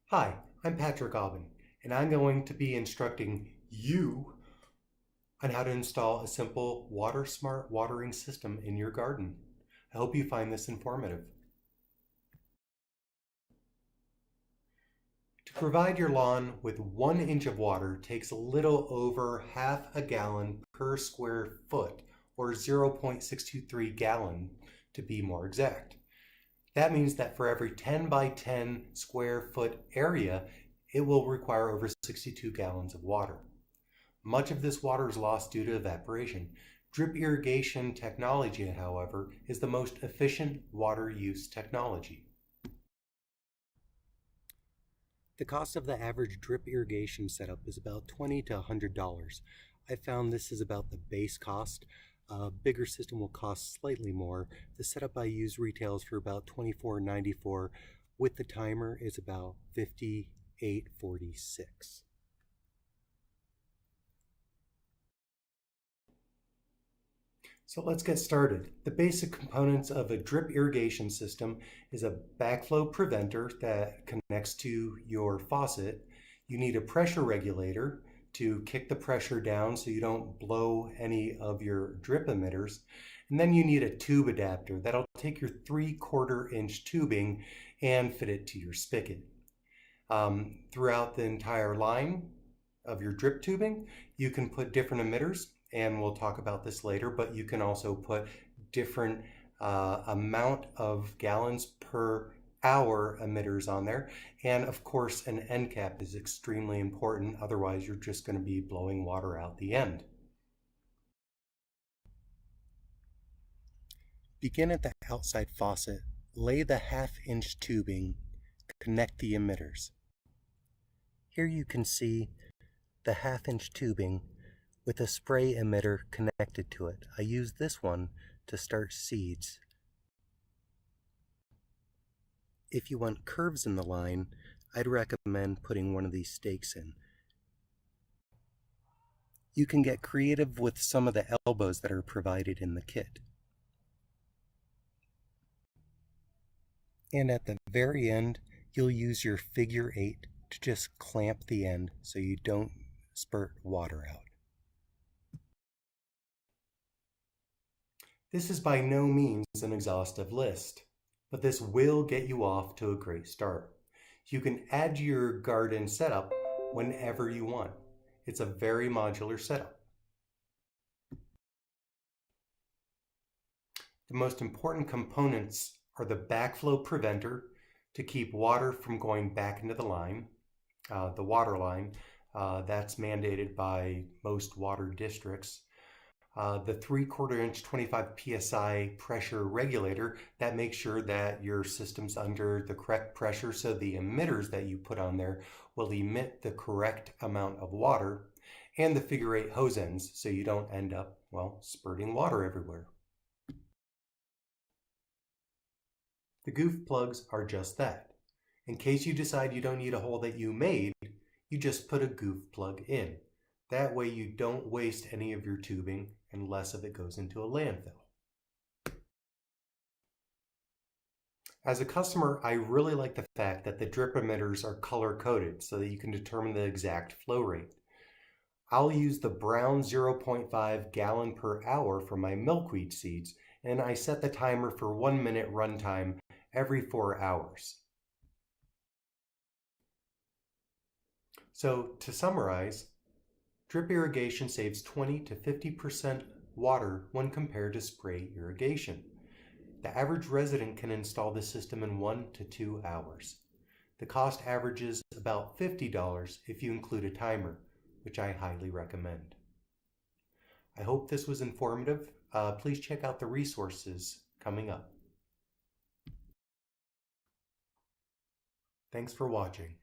Hi, I'm Patrick Aubin, and I'm going to be instructing you on how to install a simple water-smart watering system in your garden. I hope you find this informative. To provide your lawn with 1 inch of water takes a little over half a gallon per square foot, or 0.623 gallon to be more exact. That means that for every 10 by 10 square foot area, it will require over 62 gallons of water. Much of this water is lost due to evaporation. Drip irrigation technology, however, is the most efficient water use technology. The cost of the average drip irrigation setup is about $20 to $100. I found this is about the base cost. A bigger system will cost slightly more. The setup I use retails for about $24.94. With the timer, it's about $58.46. So let's get started. The basic components of a drip irrigation system is a backflow preventer that connects to your faucet. You need a pressure regulator to kick the pressure down so you don't blow any of your drip emitters. And then you need a tube adapter that'll take your 3/4 inch tubing and fit it to your spigot. Throughout the entire line of your drip tubing, you can put different emitters, and we'll talk about this later, but you can also put different amount of gallons per hour emitters on there. And of course, an end cap is extremely important. Otherwise, you're just going to be blowing water out the end. Begin at the outside faucet, lay the 1/2 inch tubing, connect the emitters. Here you can see the 1/2 inch tubing with a spray emitter connected to it. I use this one to start seeds. If you want curves in the line, I'd recommend putting one of these stakes in. You can get creative with some of the elbows that are provided in the kit. And at the very end, you'll use your figure 8 to just clamp the end so you don't spurt water out. This is by no means an exhaustive list, but this will get you off to a great start. You can add to your garden setup whenever you want. It's a very modular setup. The most important components are the backflow preventer to keep water from going back into the line, the water line. That's mandated by most water districts. The 3/4 inch 25 psi pressure regulator that makes sure that your system's under the correct pressure so the emitters that you put on there will emit the correct amount of water, and the figure 8 hose ends so you don't end up, well, spurting water everywhere. The goof plugs are just that. In case you decide you don't need a hole that you made, you just put a goof plug in. That way you don't waste any of your tubing and less of it goes into a landfill. As a customer, I really like the fact that the drip emitters are color-coded so that you can determine the exact flow rate. I'll use the brown 0.5 gallon per hour for my milkweed seeds, and I set the timer for 1 minute runtime every 4 hours. So to summarize, drip irrigation saves 20 to 50% water when compared to spray irrigation. The average resident can install this system in 1 to 2 hours. The cost averages about $50 if you include a timer, which I highly recommend. I hope this was informative. Please check out the resources coming up. Thanks for watching.